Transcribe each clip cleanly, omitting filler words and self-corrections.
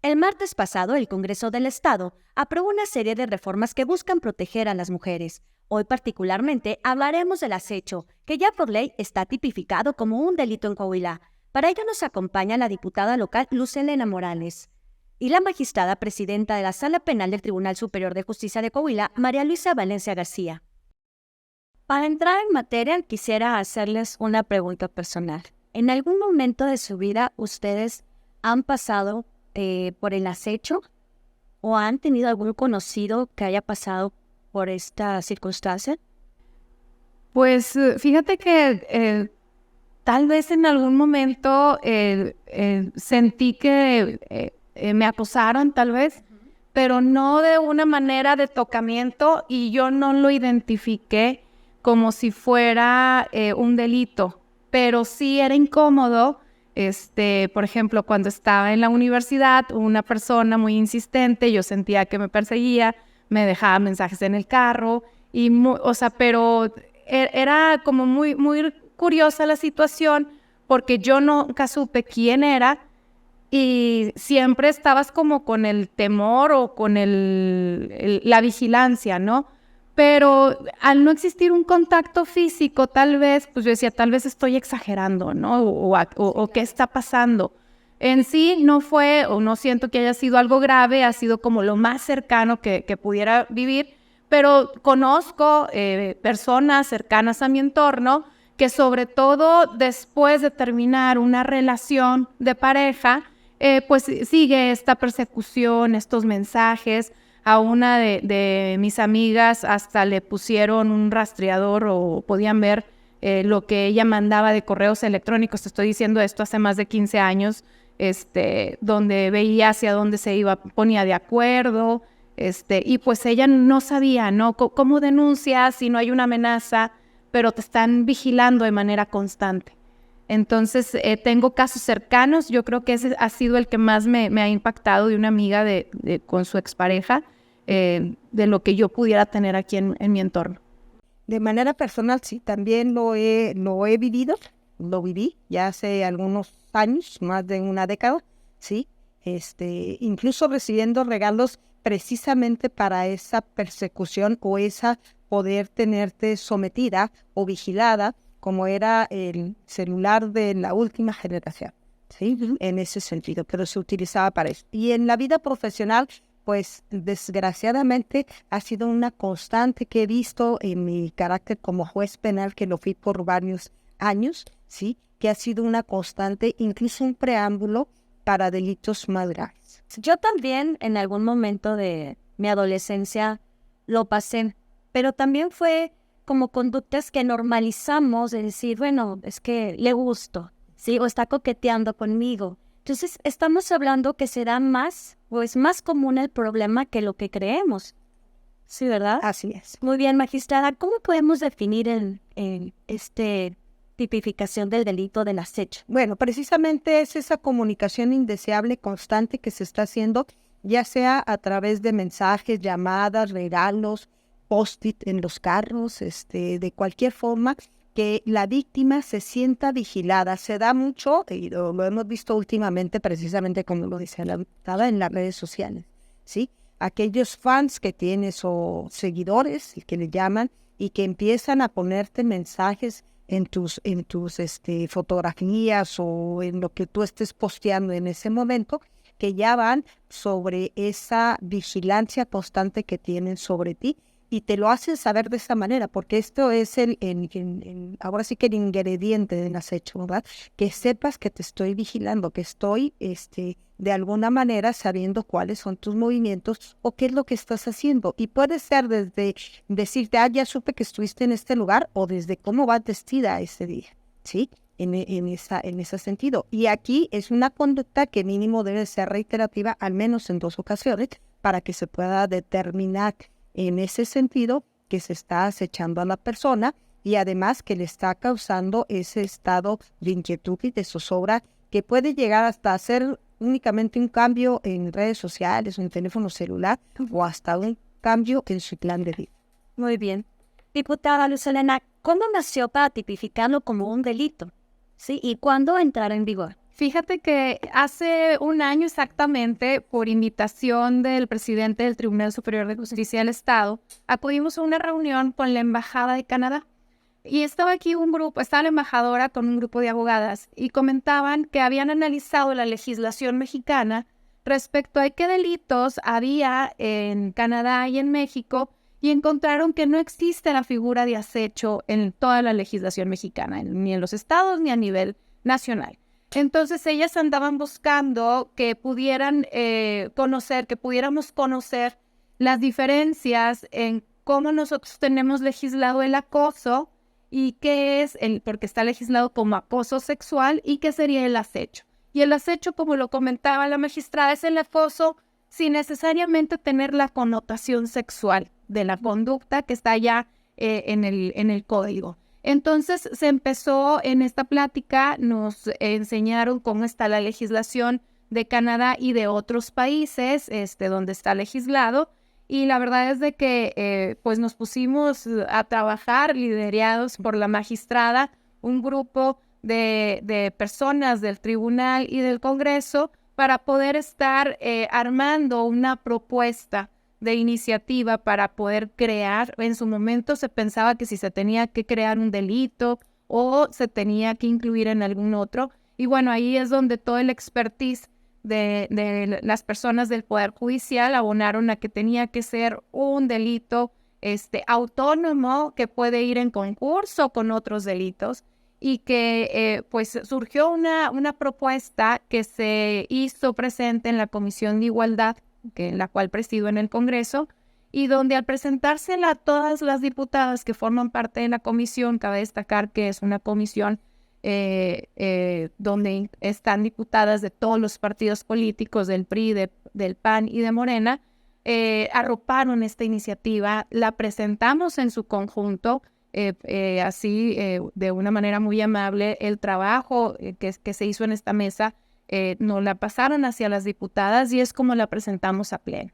El martes pasado, el Congreso del Estado aprobó una serie de reformas que buscan proteger a las mujeres. Hoy particularmente hablaremos del acecho, que ya por ley está tipificado como un delito en Coahuila. Para ello nos acompaña la diputada local Luz Helena Morales y la magistrada presidenta de la Sala Penal del Tribunal Superior de Justicia de Coahuila, María Luisa Valencia García. Para entrar en materia, quisiera hacerles una pregunta personal. ¿En algún momento de su vida ustedes han pasado por el acecho o han tenido algún conocido que haya pasado por esta circunstancia? Pues fíjate que tal vez en algún momento sentí que me acosaron, tal vez, pero no de una manera de tocamiento y yo no lo identifiqué como si fuera un delito, pero sí era incómodo. Por ejemplo, cuando estaba en la universidad, una persona muy insistente, yo sentía que me perseguía, me dejaba mensajes en el carro, pero era como muy, muy curiosa la situación porque yo nunca supe quién era y siempre estabas como con el temor o con la vigilancia, ¿no? Pero al no existir un contacto físico, tal vez, pues yo decía, tal vez estoy exagerando, ¿no? O qué está pasando. En sí no fue, o no siento que haya sido algo grave, ha sido como lo más cercano que pudiera vivir, pero conozco personas cercanas a mi entorno que sobre todo después de terminar una relación de pareja, pues sigue esta persecución, estos mensajes. A una de mis amigas hasta le pusieron un rastreador o podían ver lo que ella mandaba de correos electrónicos. Te estoy diciendo esto hace más de 15 años, donde veía hacia dónde se iba, ponía de acuerdo, y pues ella no sabía, ¿no? ¿Cómo denuncias si no hay una amenaza, pero te están vigilando de manera constante? Entonces, tengo casos cercanos. Yo creo que ese ha sido el que más me ha impactado, de una amiga con su expareja, de lo que yo pudiera tener aquí en mi entorno. De manera personal, sí, también lo he vivido, lo viví ya hace algunos años, más de una década, sí, incluso recibiendo regalos precisamente para esa persecución o esa poder tenerte sometida o vigilada, como era el celular de la última generación, ¿sí? En ese sentido, pero se utilizaba para eso. Y en la vida profesional, pues desgraciadamente ha sido una constante que he visto en mi carácter como juez penal, que lo fui por varios años, ¿sí? Que ha sido una constante, incluso un preámbulo para delitos más graves. Yo también en algún momento de mi adolescencia lo pasé, pero también fue como conductas que normalizamos de decir, bueno, es que le gusto, ¿sí? O está coqueteando conmigo. Entonces, estamos hablando que será más, o es más común el problema que lo que creemos. Sí, ¿verdad? Así es. Muy bien, magistrada, ¿cómo podemos definir tipificación del delito del acecho? Bueno, precisamente es esa comunicación indeseable constante que se está haciendo, ya sea a través de mensajes, llamadas, regalos, post-it en los carros, de cualquier forma, que la víctima se sienta vigilada. Se da mucho, y lo hemos visto últimamente, precisamente como lo dice la diputada, en las redes sociales, ¿sí? Aquellos fans que tienes o seguidores, que le llaman, y que empiezan a ponerte mensajes en tus fotografías o en lo que tú estés posteando en ese momento, que ya van sobre esa vigilancia constante que tienen sobre ti, y te lo hacen saber de esa manera, porque esto es ahora sí que el ingrediente del acecho, ¿verdad? Que sepas que te estoy vigilando, que estoy de alguna manera sabiendo cuáles son tus movimientos o qué es lo que estás haciendo. Y puede ser desde decirte, ya supe que estuviste en este lugar, o desde cómo vas vestida ese día, ¿sí? En ese sentido. Y aquí es una conducta que mínimo debe ser reiterativa, al menos en 2 ocasiones, para que se pueda determinar en ese sentido que se está acechando a la persona, y además que le está causando ese estado de inquietud y de zozobra que puede llegar hasta hacer únicamente un cambio en redes sociales o en teléfono celular, o hasta un cambio en su plan de vida. Muy bien. Diputada Luz Helena, ¿cómo nació para tipificarlo como un delito? ¿Sí? ¿Y cuándo entrará en vigor? Fíjate que hace un año exactamente, por invitación del presidente del Tribunal Superior de Justicia del Estado, acudimos a una reunión con la Embajada de Canadá. Y estaba aquí estaba la embajadora con un grupo de abogadas y comentaban que habían analizado la legislación mexicana respecto a qué delitos había en Canadá y en México y encontraron que no existe la figura de acecho en toda la legislación mexicana, ni en los estados ni a nivel nacional. Entonces ellas andaban buscando que pudieran que pudiéramos conocer las diferencias en cómo nosotros tenemos legislado el acoso y qué es porque está legislado como acoso sexual y qué sería el acecho. Y el acecho, como lo comentaba la magistrada, es el acoso sin necesariamente tener la connotación sexual de la conducta que está ya en el código. Entonces se empezó en esta plática, nos enseñaron cómo está la legislación de Canadá y de otros países donde está legislado. Y la verdad es de que pues nos pusimos a trabajar, liderados por la magistrada, un grupo de personas del tribunal y del Congreso para poder estar armando una propuesta de iniciativa para poder crear. En su momento se pensaba que si se tenía que crear un delito o se tenía que incluir en algún otro. Y bueno, ahí es donde todo el expertise de las personas del Poder Judicial abonaron a que tenía que ser un delito autónomo que puede ir en concurso con otros delitos y que pues surgió una propuesta que se hizo presente en la Comisión de Igualdad, la cual presido en el Congreso, y donde al presentársela a todas las diputadas que forman parte de la comisión, cabe destacar que es una comisión donde están diputadas de todos los partidos políticos, del PRI, del PAN y de Morena, arroparon esta iniciativa, la presentamos en su conjunto, así de una manera muy amable. El trabajo que se hizo en esta mesa nos la pasaron hacia las diputadas y es como la presentamos a pleno.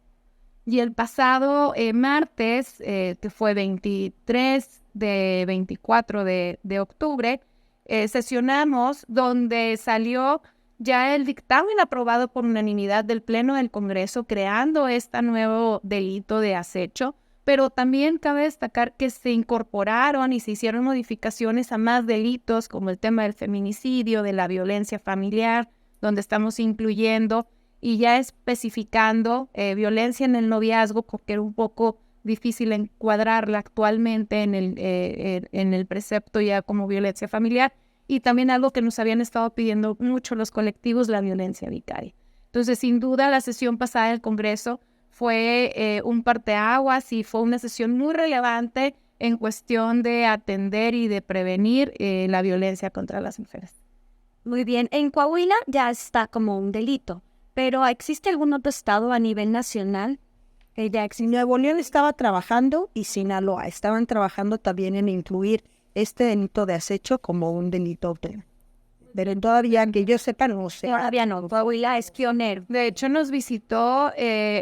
Y el pasado martes, que fue 24 de octubre, sesionamos donde salió ya el dictamen aprobado por unanimidad del Pleno del Congreso creando este nuevo delito de acecho, pero también cabe destacar que se incorporaron y se hicieron modificaciones a más delitos como el tema del feminicidio, de la violencia familiar, donde estamos incluyendo y ya especificando violencia en el noviazgo, porque era un poco difícil encuadrarla actualmente en el precepto ya como violencia familiar, y también algo que nos habían estado pidiendo mucho los colectivos, la violencia vicaria. Entonces, sin duda, la sesión pasada del Congreso fue un parteaguas y fue una sesión muy relevante en cuestión de atender y de prevenir la violencia contra las mujeres. Muy bien, en Coahuila ya está como un delito, pero ¿existe algún otro estado a nivel nacional? Nuevo León estaba trabajando y Sinaloa estaban trabajando también en incluir este delito de acecho como un delito autónomo. Pero todavía, que yo sepa, no sé. Todavía no, Coahuila es pionero. De hecho, nos visitó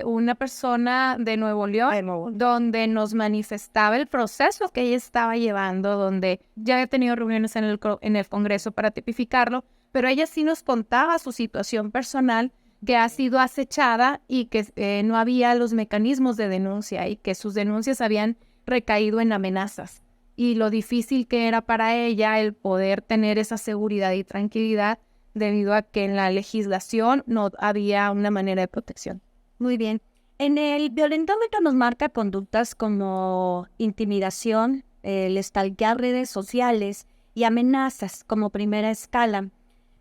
una persona de Nuevo León, donde nos manifestaba el proceso que ella estaba llevando, donde ya había tenido reuniones en el Congreso para tipificarlo, pero ella sí nos contaba su situación personal, que ha sido acechada y que no había los mecanismos de denuncia y que sus denuncias habían recaído en amenazas. Y lo difícil que era para ella el poder tener esa seguridad y tranquilidad debido a que en la legislación no había una manera de protección. Muy bien. En el violentómetro nos marca conductas como intimidación, el stalkear redes sociales y amenazas como primera escala.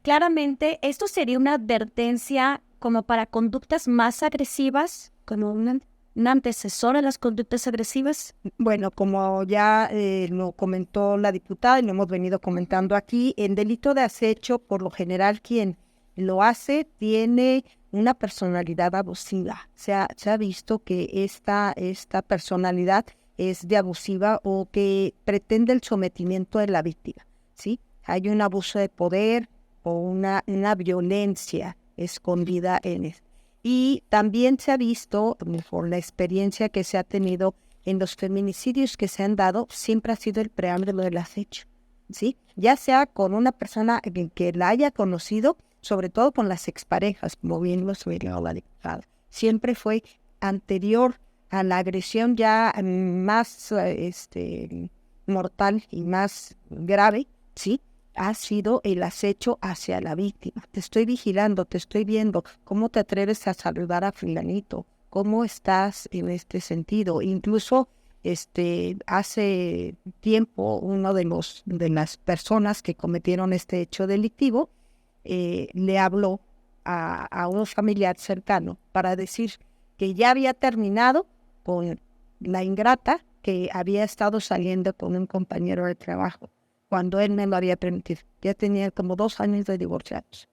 Claramente, esto sería una advertencia como para conductas más agresivas, como un antecesor a las conductas agresivas. Bueno, como ya lo comentó la diputada y lo hemos venido comentando aquí, el delito de acecho, por lo general, quien lo hace tiene una personalidad abusiva. Se ha visto que esta personalidad es de abusiva o que pretende el sometimiento de la víctima, ¿sí? Hay un abuso de poder o una violencia escondida en él. Y también se ha visto, por la experiencia que se ha tenido en los feminicidios que se han dado, siempre ha sido el preámbulo del acecho, ¿sí? Ya sea con una persona que la haya conocido sobre todo con las exparejas, como bien lo señaló la diputada, siempre fue anterior a la agresión ya más mortal y más grave, ¿sí? Ha sido el acecho hacia la víctima. Te estoy vigilando, te estoy viendo. ¿Cómo te atreves a saludar a fulanito? ¿Cómo estás en este sentido? Incluso hace tiempo uno de las personas que cometieron este hecho delictivo le habló a un familiar cercano para decir que ya había terminado con la ingrata que había estado saliendo con un compañero de trabajo, cuando él me lo había permitido. Ya tenía como 2 años de divorciados,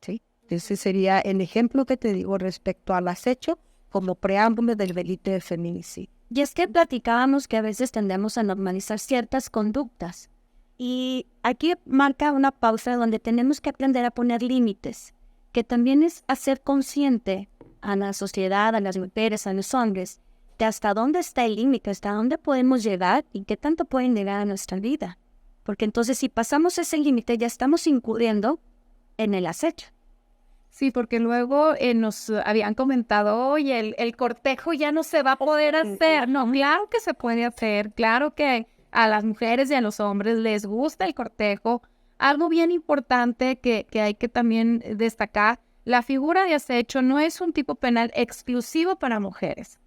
¿sí? Ese sería el ejemplo que te digo respecto al acecho como preámbulo del delito de feminicidio. Y es que platicábamos que a veces tendemos a normalizar ciertas conductas. Y aquí marca una pausa donde tenemos que aprender a poner límites, que también es hacer consciente a la sociedad, a las mujeres, a los hombres, de hasta dónde está el límite, hasta dónde podemos llegar y qué tanto pueden llegar a nuestra vida. Porque entonces si pasamos ese límite ya estamos incurriendo en el acecho. Sí, porque luego nos habían comentado, oye, el cortejo ya no se va a poder hacer. No, claro que se puede hacer, claro que a las mujeres y a los hombres les gusta el cortejo. Algo bien importante que hay que también destacar, la figura de acecho no es un tipo penal exclusivo para mujeres.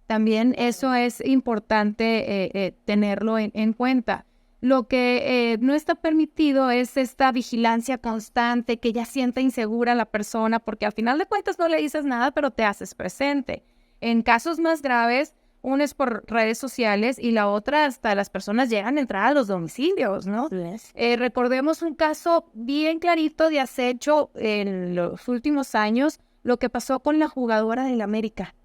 También eso es importante tenerlo en cuenta. Lo que no está permitido es esta vigilancia constante, que ya sienta insegura la persona, porque al final de cuentas no le dices nada, pero te haces presente. En casos más graves, una es por redes sociales y la otra hasta las personas llegan a entrar a los domicilios, ¿no? Recordemos un caso bien clarito de acecho en los últimos años, lo que pasó con la jugadora del América,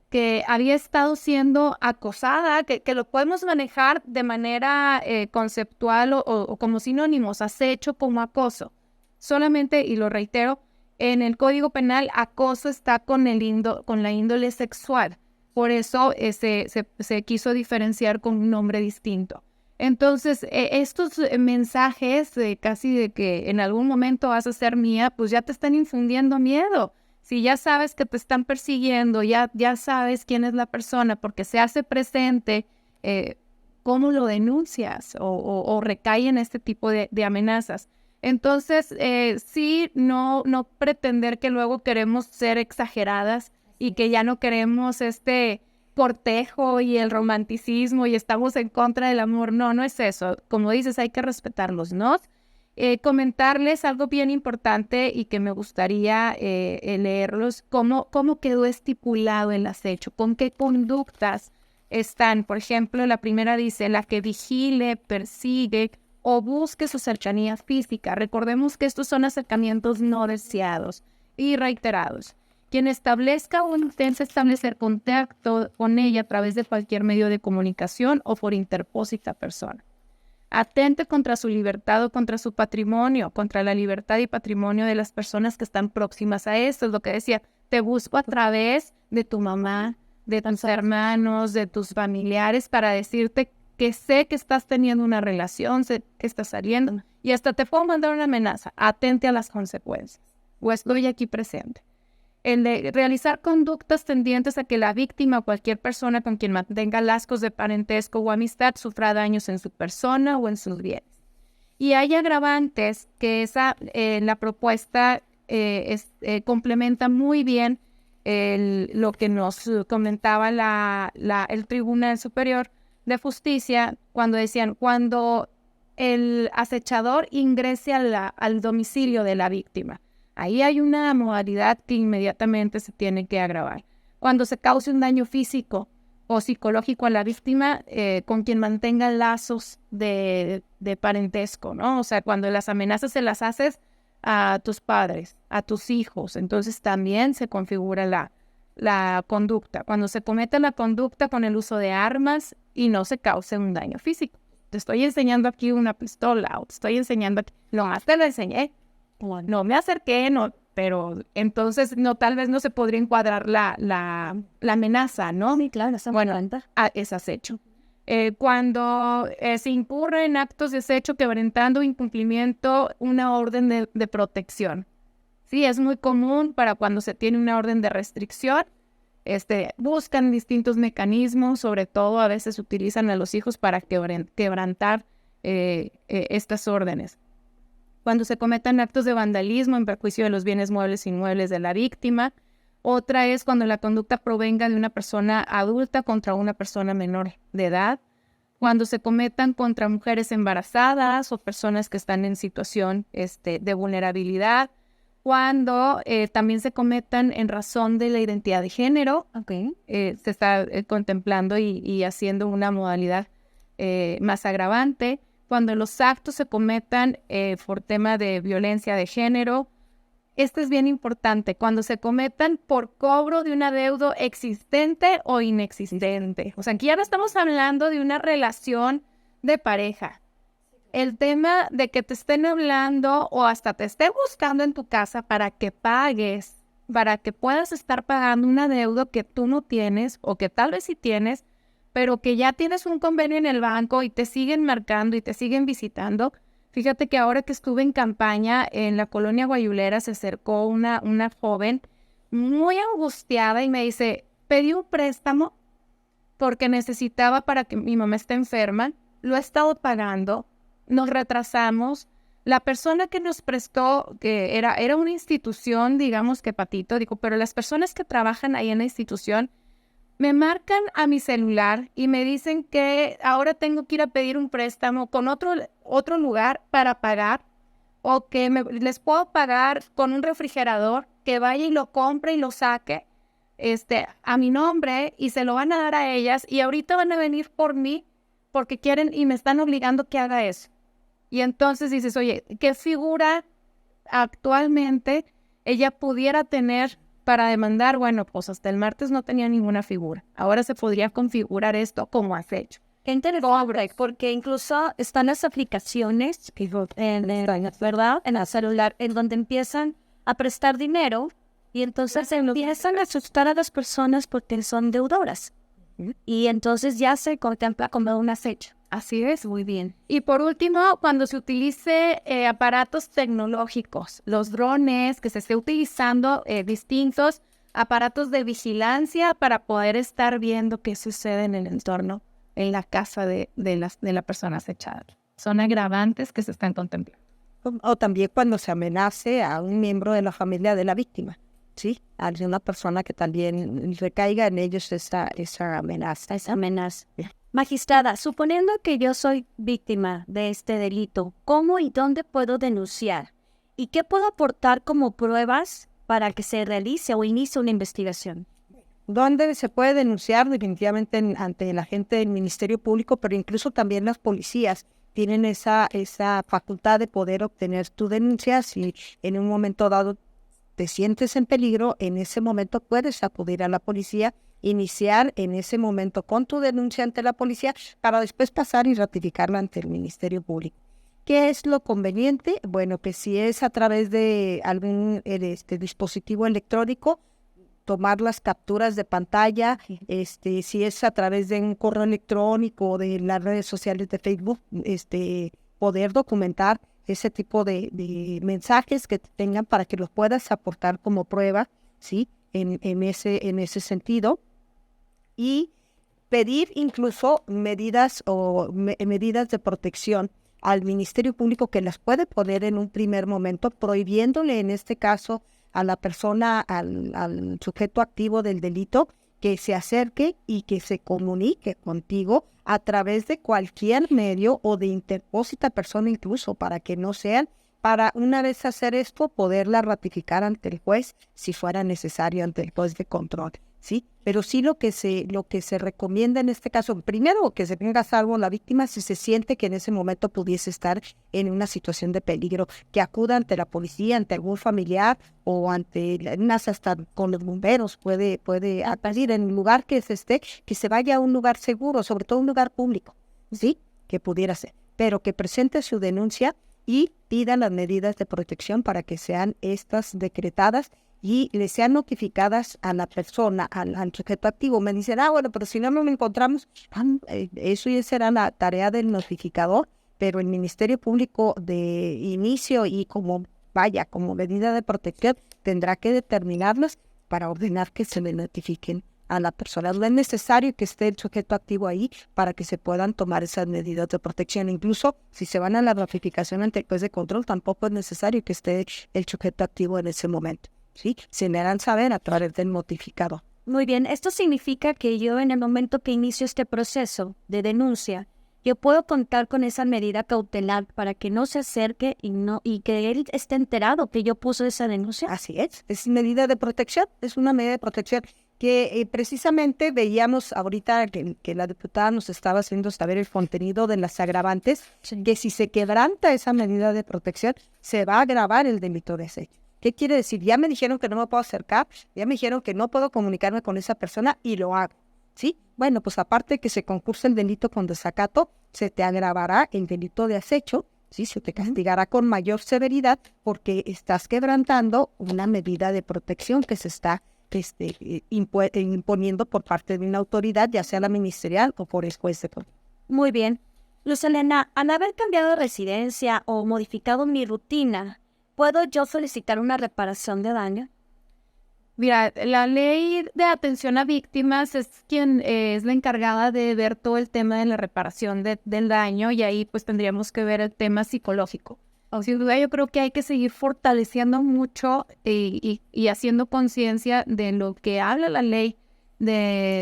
que había estado siendo acosada, que lo podemos manejar de manera conceptual o como sinónimos, acecho como acoso. Solamente, y lo reitero, en el Código Penal, acoso está con la índole sexual. Por eso se quiso diferenciar con un nombre distinto. Entonces, estos mensajes casi de que en algún momento vas a ser mía, pues ya te están infundiendo miedo. Si ya sabes que te están persiguiendo, ya sabes quién es la persona, porque se hace presente, ¿cómo lo denuncias? O recae en este tipo de amenazas. Entonces, sí, no pretender que luego queremos ser exageradas y que ya no queremos este cortejo y el romanticismo y estamos en contra del amor. No es eso. Como dices, hay que respetarlos, ¿no? Comentarles algo bien importante y que me gustaría leerlos, cómo quedó estipulado el acecho, con qué conductas están. Por ejemplo, la primera dice, la que vigile, persigue o busque su cercanía física. Recordemos que estos son acercamientos no deseados y reiterados. Quien establezca o intente establecer contacto con ella a través de cualquier medio de comunicación o por interpósita persona. Atente contra su libertad o contra su patrimonio, contra la libertad y patrimonio de las personas que están próximas a esto. Es lo que decía, te busco a través de tu mamá, de tus hermanos, de tus familiares, para decirte que sé que estás teniendo una relación, sé que estás saliendo, y hasta te puedo mandar una amenaza. Atente a las consecuencias, o estoy aquí presente. El de realizar conductas tendientes a que la víctima o cualquier persona con quien mantenga lazos de parentesco o amistad sufra daños en su persona o en sus bienes. Y hay agravantes que la propuesta complementa muy bien lo que nos comentaba el Tribunal Superior de Justicia cuando decían, cuando el acechador ingrese al domicilio de la víctima. Ahí hay una modalidad que inmediatamente se tiene que agravar. Cuando se cause un daño físico o psicológico a la víctima, con quien mantenga lazos de parentesco, ¿no? O sea, cuando las amenazas se las haces a tus padres, a tus hijos, entonces también se configura la conducta. Cuando se comete la conducta con el uso de armas y no se cause un daño físico. Te estoy enseñando aquí una pistola, o te estoy enseñando aquí, lo más te lo enseñé. No me acerqué, pero entonces tal vez no se podría encuadrar la amenaza, ¿no? Sí, claro, Es acecho. Cuando se incurre en actos de acecho quebrantando o incumplimiento una orden de protección. Sí, es muy común para cuando se tiene una orden de restricción. Buscan distintos mecanismos, sobre todo a veces utilizan a los hijos para quebrantar estas órdenes. Cuando se cometan actos de vandalismo en perjuicio de los bienes muebles e inmuebles de la víctima. Otra es cuando la conducta provenga de una persona adulta contra una persona menor de edad. Cuando se cometan contra mujeres embarazadas o personas que están en situación de vulnerabilidad. Cuando también se cometan en razón de la identidad de género, se está contemplando y haciendo una modalidad más agravante. Cuando los actos se cometan por tema de violencia de género. Esto es bien importante, cuando se cometan por cobro de un adeudo existente o inexistente. O sea, aquí ya no estamos hablando de una relación de pareja. El tema de que te estén hablando o hasta te esté buscando en tu casa para que pagues, para que puedas estar pagando un adeudo que tú no tienes o que tal vez sí tienes, pero que ya tienes un convenio en el banco y te siguen marcando y te siguen visitando. Fíjate que ahora que estuve en campaña en la colonia Guayulera se acercó una joven muy angustiada y me dice, pedí un préstamo porque necesitaba para que mi mamá esté enferma, lo he estado pagando, nos retrasamos. La persona que nos prestó, que era una institución, digamos que Patito, digo, pero las personas que trabajan ahí en la institución me marcan a mi celular y me dicen que ahora tengo que ir a pedir un préstamo con otro lugar para pagar o que les puedo pagar con un refrigerador, que vaya y lo compre y lo saque a mi nombre y se lo van a dar a ellas y ahorita van a venir por mí porque quieren y me están obligando que haga eso. Y entonces dices, oye, ¿qué figura actualmente ella pudiera tener para demandar? Bueno, pues hasta el martes no tenía ninguna figura. Ahora se podría configurar esto como has hecho. Qué interesante, porque incluso están las aplicaciones, ¿verdad? En el celular, en donde empiezan a prestar dinero y entonces empiezan a asustar a las personas porque son deudoras. Y entonces ya se contempla como un acecho. Así es. Muy bien. Y por último, cuando se utilice aparatos tecnológicos, los drones, que se esté utilizando distintos aparatos de vigilancia para poder estar viendo qué sucede en el entorno, en la casa de la persona acechada. Son agravantes que se están contemplando. O también cuando se amenace a un miembro de la familia de la víctima, ¿sí? A una persona que también recaiga en ellos esa amenaza. Esa amenaza. Magistrada, suponiendo que yo soy víctima de este delito, ¿cómo y dónde puedo denunciar? ¿Y qué puedo aportar como pruebas para que se realice o inicie una investigación? ¿Dónde se puede denunciar? Definitivamente ante la gente del Ministerio Público, pero incluso también las policías tienen esa facultad de poder obtener tu denuncia. Si en un momento dado te sientes en peligro, en ese momento puedes acudir a la policía, iniciar en ese momento con tu denuncia ante la policía para después pasar y ratificarla ante el Ministerio Público. ¿Qué es lo conveniente? Bueno, que si es a través de algún dispositivo electrónico, tomar las capturas de pantalla, si es a través de un correo electrónico o de las redes sociales de Facebook, poder documentar ese tipo de mensajes que tengan para que los puedas aportar como prueba, ¿sí? En ese sentido. Y pedir incluso medidas de protección al Ministerio Público, que las puede poner en un primer momento, prohibiéndole en este caso a la persona, al sujeto activo del delito, que se acerque y que se comunique contigo a través de cualquier medio o de interpósita persona incluso, para que no sean, para una vez hacer esto, poderla ratificar ante el juez si fuera necesario ante el juez de control, ¿sí? Pero sí lo que se recomienda en este caso, primero que se tenga a salvo la víctima si se siente que en ese momento pudiese estar en una situación de peligro, que acuda ante la policía, ante algún familiar o ante hasta con los bomberos puede acudir en el lugar que se esté, que se vaya a un lugar seguro, sobre todo un lugar público, ¿sí? Que pudiera ser, pero que presente su denuncia y pida las medidas de protección para que sean estas decretadas y le sean notificadas a la persona, al sujeto activo. Me dicen, bueno, pero si no nos encontramos, eso ya será la tarea del notificador, pero el Ministerio Público de inicio y como vaya, como medida de protección, tendrá que determinarlas para ordenar que se le notifiquen a la persona. No es necesario que esté el sujeto activo ahí para que se puedan tomar esas medidas de protección. Incluso si se van a la notificación ante el juez de control, tampoco es necesario que esté el sujeto activo en ese momento, ¿sí? Se le harán saber a través del notificador. Muy bien, esto significa que yo en el momento que inicio este proceso de denuncia, yo puedo contar con esa medida cautelar para que no se acerque y que él esté enterado que yo puse esa denuncia. Así es medida de protección, es una medida de protección que precisamente veíamos ahorita que la diputada nos estaba haciendo saber el contenido de las agravantes, que si se quebranta esa medida de protección, se va a agravar el delito de desecho. ¿Qué quiere decir? Ya me dijeron que no me puedo acercar, ya me dijeron que no puedo comunicarme con esa persona y lo hago, ¿sí? Bueno, pues aparte que se concursa el delito con desacato, se te agravará el delito de acecho, ¿sí? Se te castigará con mayor severidad porque estás quebrantando una medida de protección que se está imponiendo por parte de una autoridad, ya sea la ministerial o por el juez de control. Muy bien. Luz Helena, al haber cambiado de residencia o modificado mi rutina, ¿puedo yo solicitar una reparación de daño? Mira, la ley de atención a víctimas es quien es la encargada de ver todo el tema de la reparación del daño, y ahí pues tendríamos que ver el tema psicológico. Sin duda yo creo que hay que seguir fortaleciendo mucho y haciendo conciencia de lo que habla la ley de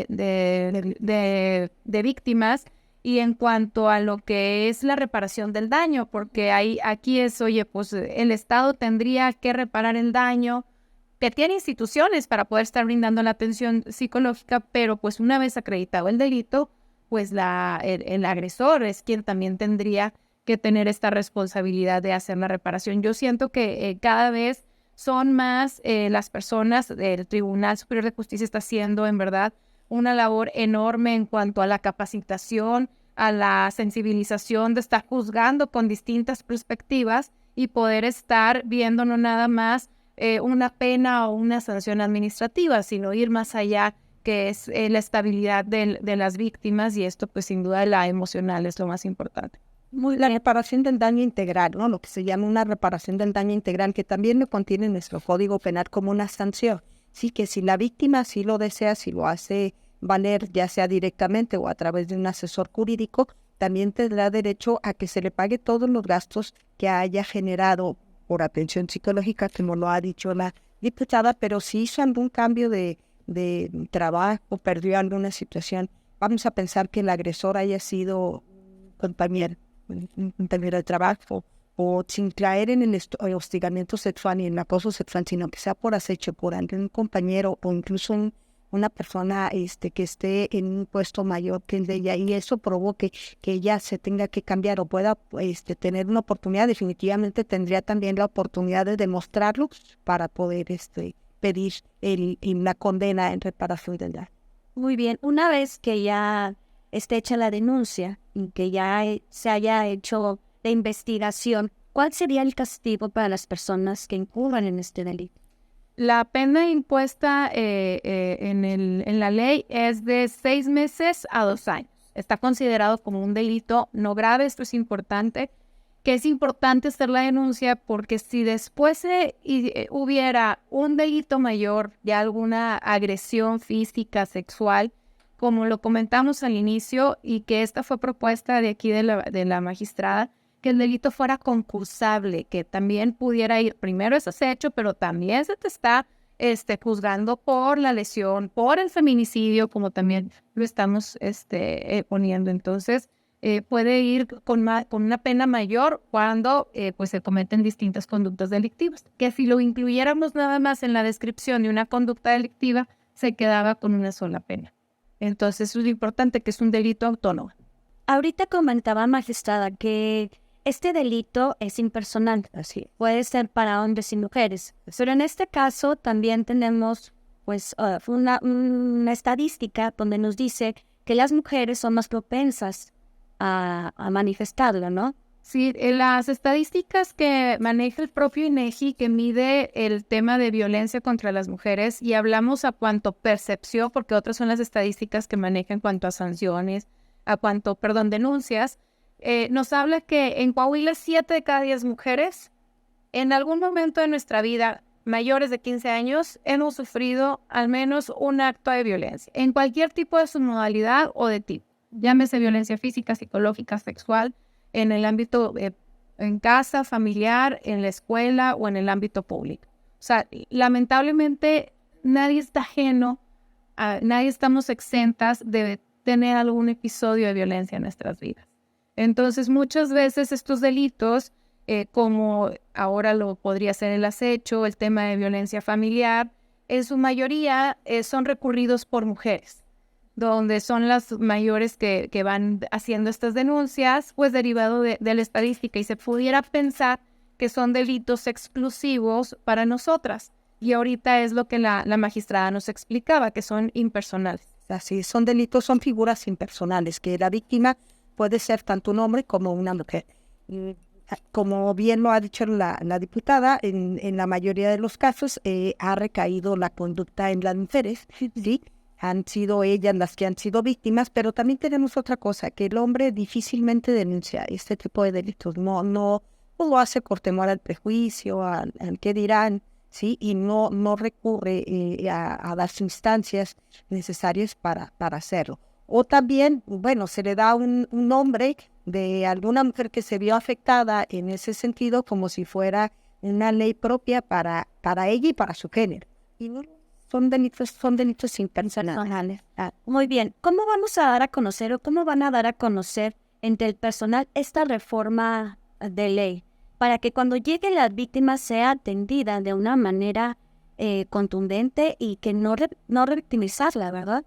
víctimas, y en cuanto a lo que es la reparación del daño, porque aquí es, oye, pues el Estado tendría que reparar el daño, que tiene instituciones para poder estar brindando la atención psicológica, pero pues una vez acreditado el delito, pues el agresor es quien también tendría que tener esta responsabilidad de hacer la reparación. Yo siento que cada vez son más las personas, el Tribunal Superior de Justicia está haciendo en verdad una labor enorme en cuanto a la capacitación, a la sensibilización de estar juzgando con distintas perspectivas y poder estar viendo no nada más una pena o una sanción administrativa, sino ir más allá, que es la estabilidad de las víctimas, y esto pues sin duda la emocional es lo más importante. La reparación del daño integral, ¿no? Lo que se llama una reparación del daño integral, que también lo contiene nuestro Código Penal como una sanción. Sí, que si la víctima sí lo desea, si lo hace valer, ya sea directamente o a través de un asesor jurídico, también tendrá derecho a que se le pague todos los gastos que haya generado por atención psicológica, como lo ha dicho la diputada, pero si hizo algún cambio de trabajo, perdió alguna situación, vamos a pensar que el agresor haya sido un compañero de trabajo, o sin caer en el hostigamiento sexual y en el acoso sexual, sino que sea por acecho, por algún compañero o incluso una persona que esté en un puesto mayor que el de ella, y eso provoque que ella se tenga que cambiar o pueda tener una oportunidad, definitivamente tendría también la oportunidad de demostrarlo para poder pedir una condena en reparación del daño. Muy bien, una vez que ya esté hecha la denuncia y que ya se haya hecho la investigación, ¿cuál sería el castigo para las personas que incurran en este delito? La pena impuesta en la ley es de 6 meses a 2 años. Está considerado como un delito no grave. Esto es importante, que es importante hacer la denuncia, porque si después hubiera un delito mayor, ya alguna agresión física, sexual, como lo comentamos al inicio, y que esta fue propuesta de aquí de la magistrada, que el delito fuera concursable, que también pudiera ir, primero es acecho, pero también se te está juzgando por la lesión, por el feminicidio, como también lo estamos poniendo. Entonces, puede ir con una pena mayor cuando pues se cometen distintas conductas delictivas, que si lo incluyéramos nada más en la descripción de una conducta delictiva, se quedaba con una sola pena. Entonces, eso es lo importante, que es un delito autónomo. Ahorita comentaba, magistrada, que este delito es impersonal, así puede ser para hombres y mujeres, pero en este caso también tenemos pues una estadística donde nos dice que las mujeres son más propensas a manifestarlo, ¿no? Sí, las estadísticas que maneja el propio INEGI, que mide el tema de violencia contra las mujeres, y hablamos a cuanto percepción, porque otras son las estadísticas que manejan en cuanto a sanciones, denuncias, nos habla que en Coahuila 7 de cada 10 mujeres en algún momento de nuestra vida, mayores de 15 años, hemos sufrido al menos un acto de violencia, en cualquier tipo de su modalidad o de tipo. Llámese violencia física, psicológica, sexual, en el ámbito en casa, familiar, en la escuela o en el ámbito público. O sea, lamentablemente nadie está ajeno, nadie estamos exentas de tener algún episodio de violencia en nuestras vidas. Entonces, muchas veces estos delitos, como ahora lo podría ser el acecho, el tema de violencia familiar, en su mayoría son recurridos por mujeres, donde son las mayores que van haciendo estas denuncias, pues derivado de la estadística, y se pudiera pensar que son delitos exclusivos para nosotras. Y ahorita es lo que la magistrada nos explicaba, que son impersonales. Así, son delitos, son figuras impersonales, que la víctima puede ser tanto un hombre como una mujer. Como bien lo ha dicho la diputada, en la mayoría de los casos ha recaído la conducta en las mujeres, ¿sí? Han sido ellas las que han sido víctimas, pero también tenemos otra cosa, que el hombre difícilmente denuncia este tipo de delitos. No lo hace por temor al prejuicio, al qué dirán, ¿sí? Y no recurre a las instancias necesarias para hacerlo. O también, bueno, se le da un nombre de alguna mujer que se vio afectada en ese sentido como si fuera una ley propia para ella y para su género. Y no, son delitos impersonales. Muy bien. ¿Cómo vamos a dar a conocer o cómo van a dar a conocer entre el personal esta reforma de ley para que cuando llegue la víctima sea atendida de una manera contundente y que no revictimizarla, ¿verdad?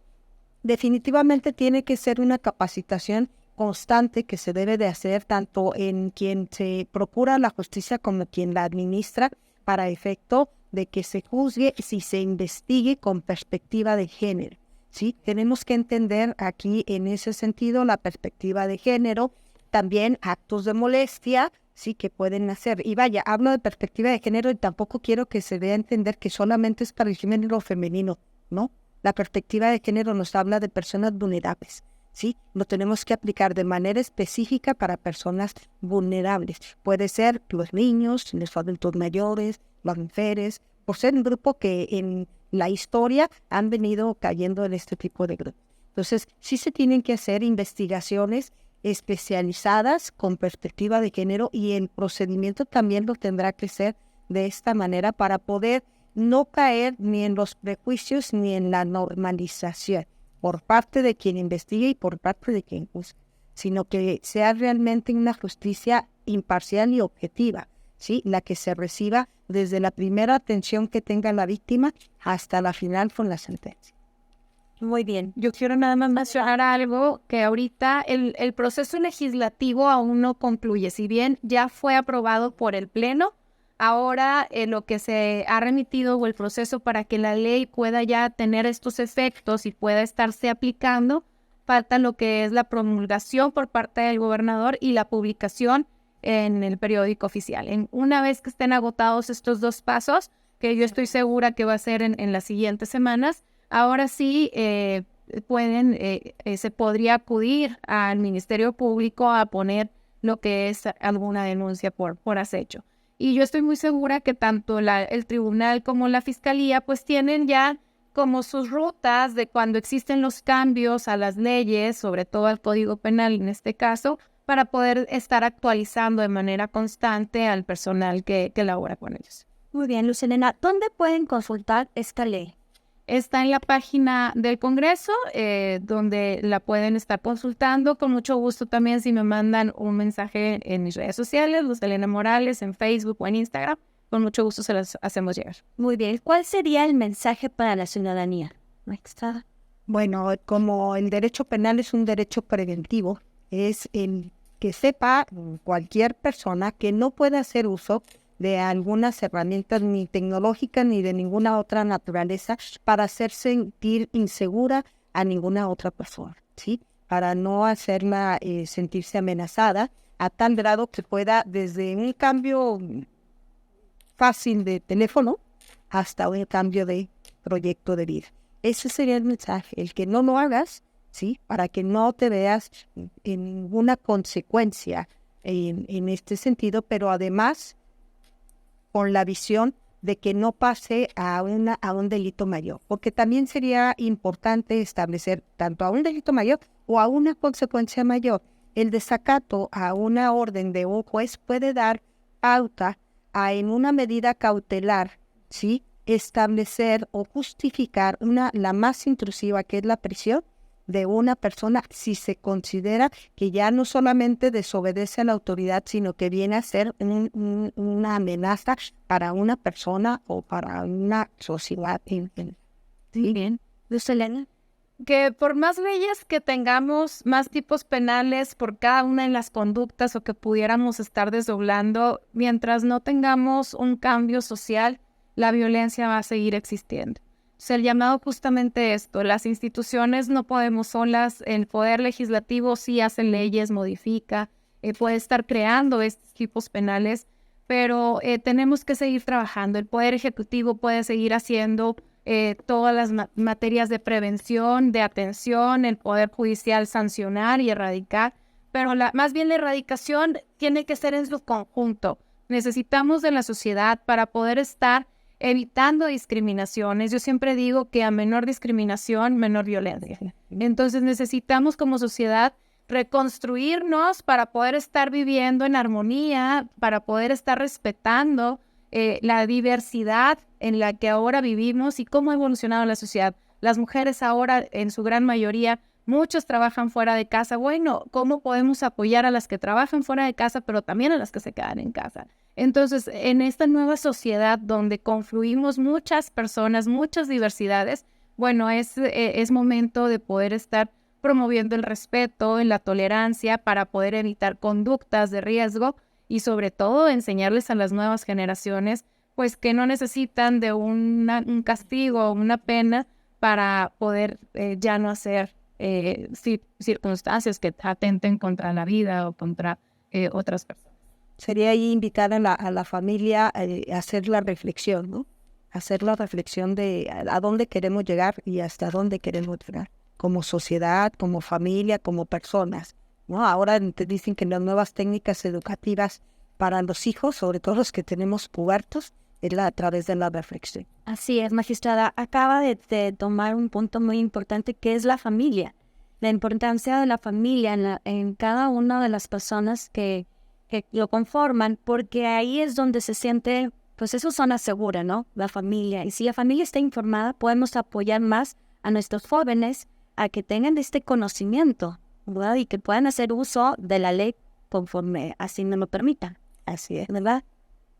Definitivamente tiene que ser una capacitación constante que se debe de hacer tanto en quien se procura la justicia como quien la administra, para efecto de que se juzgue si se investigue con perspectiva de género, ¿sí? Tenemos que entender aquí en ese sentido la perspectiva de género, también actos de molestia, sí, que pueden hacer. Y vaya, hablo de perspectiva de género y tampoco quiero que se dé a entender que solamente es para el género femenino, ¿no? La perspectiva de género nos habla de personas vulnerables, ¿sí? Lo tenemos que aplicar de manera específica para personas vulnerables. Puede ser los niños, los adultos mayores, las mujeres, por ser un grupo que en la historia han venido cayendo en este tipo de grupos. Entonces, sí se tienen que hacer investigaciones especializadas con perspectiva de género, y el procedimiento también lo tendrá que ser de esta manera para poder no caer ni en los prejuicios ni en la normalización por parte de quien investigue y por parte de quien juzga, sino que sea realmente una justicia imparcial y objetiva, ¿sí? La que se reciba desde la primera atención que tenga la víctima hasta la final con la sentencia. Muy bien. Yo quiero nada más mencionar algo, que ahorita el proceso legislativo aún no concluye. Si bien ya fue aprobado por el Pleno, ahora lo que se ha remitido o el proceso para que la ley pueda ya tener estos efectos y pueda estarse aplicando, falta lo que es la promulgación por parte del gobernador y la publicación en el periódico oficial. Una vez que estén agotados estos dos pasos, que yo estoy segura que va a ser en las siguientes semanas, ahora sí se podría acudir al Ministerio Público a poner lo que es alguna denuncia por acecho. Y yo estoy muy segura que tanto el tribunal como la fiscalía pues tienen ya como sus rutas de cuando existen los cambios a las leyes, sobre todo al Código Penal en este caso, para poder estar actualizando de manera constante al personal que labora con ellos. Muy bien, Luz Helena, ¿dónde pueden consultar esta ley? Está en la página del Congreso, donde la pueden estar consultando. Con mucho gusto también si me mandan un mensaje en mis redes sociales, Luz Helena Morales, en Facebook o en Instagram, con mucho gusto se las hacemos llegar. Muy bien, ¿cuál sería el mensaje para la ciudadanía? Bueno, como el derecho penal es un derecho preventivo, es el que sepa cualquier persona que no puede hacer uso de algunas herramientas ni tecnológicas ni de ninguna otra naturaleza para hacer sentir insegura a ninguna otra persona, ¿sí? Para no hacerla sentirse amenazada a tal grado que pueda, desde un cambio fácil de teléfono hasta un cambio de proyecto de vida. Ese sería el mensaje, el que no lo hagas, ¿sí? Para que no te veas en ninguna consecuencia en este sentido, pero además con la visión de que no pase a un delito mayor, porque también sería importante establecer tanto a un delito mayor o a una consecuencia mayor. El desacato a una orden de un juez puede dar pauta a, en una medida cautelar, ¿sí?, establecer o justificar la más intrusiva, que es la prisión de una persona, si se considera que ya no solamente desobedece a la autoridad, sino que viene a ser una amenaza para una persona o para una sociedad. Sí, bien. Luz Helena. Que por más leyes que tengamos, más tipos penales por cada una de las conductas o que pudiéramos estar desdoblando, mientras no tengamos un cambio social, la violencia va a seguir existiendo. O sea, el llamado justamente esto, las instituciones no podemos solas, el poder legislativo sí hace leyes, modifica, puede estar creando estos tipos penales, pero tenemos que seguir trabajando. El poder ejecutivo puede seguir haciendo todas las materias de prevención, de atención, el poder judicial sancionar y erradicar, pero más bien la erradicación tiene que ser en su conjunto. Necesitamos de la sociedad para poder estar evitando discriminaciones. Yo siempre digo que a menor discriminación, menor violencia. Entonces necesitamos como sociedad reconstruirnos para poder estar viviendo en armonía, para poder estar respetando la diversidad en la que ahora vivimos y cómo ha evolucionado la sociedad. Las mujeres ahora, en su gran mayoría, muchos trabajan fuera de casa. Bueno, ¿cómo podemos apoyar a las que trabajan fuera de casa, pero también a las que se quedan en casa? Entonces, en esta nueva sociedad donde confluimos muchas personas, muchas diversidades, bueno, es momento de poder estar promoviendo el respeto, la tolerancia para poder evitar conductas de riesgo y sobre todo enseñarles a las nuevas generaciones pues que no necesitan de un castigo o una pena para poder ya no hacer circunstancias que atenten contra la vida o contra otras personas. Sería ahí invitar a la familia a hacer la reflexión, ¿no? Hacer la reflexión de a dónde queremos llegar y hasta dónde queremos llegar, como sociedad, como familia, como personas, ¿no? Ahora te dicen que las nuevas técnicas educativas para los hijos, sobre todo los que tenemos pubertos, es a través de la reflexión. Así es, magistrada. Acaba de tomar un punto muy importante que es la familia. La importancia de la familia en cada una de las personas que lo conforman, porque ahí es donde se siente, pues es su zona segura, ¿no? La familia. Y si la familia está informada, podemos apoyar más a nuestros jóvenes a que tengan este conocimiento, ¿verdad? Y que puedan hacer uso de la ley conforme así nos lo permita. Así es. ¿Verdad?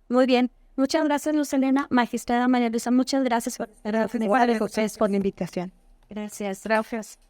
Muy bien. Muchas gracias, Luz Helena. Magistrada María Luisa, muchas gracias por Gracias por la invitación. Gracias.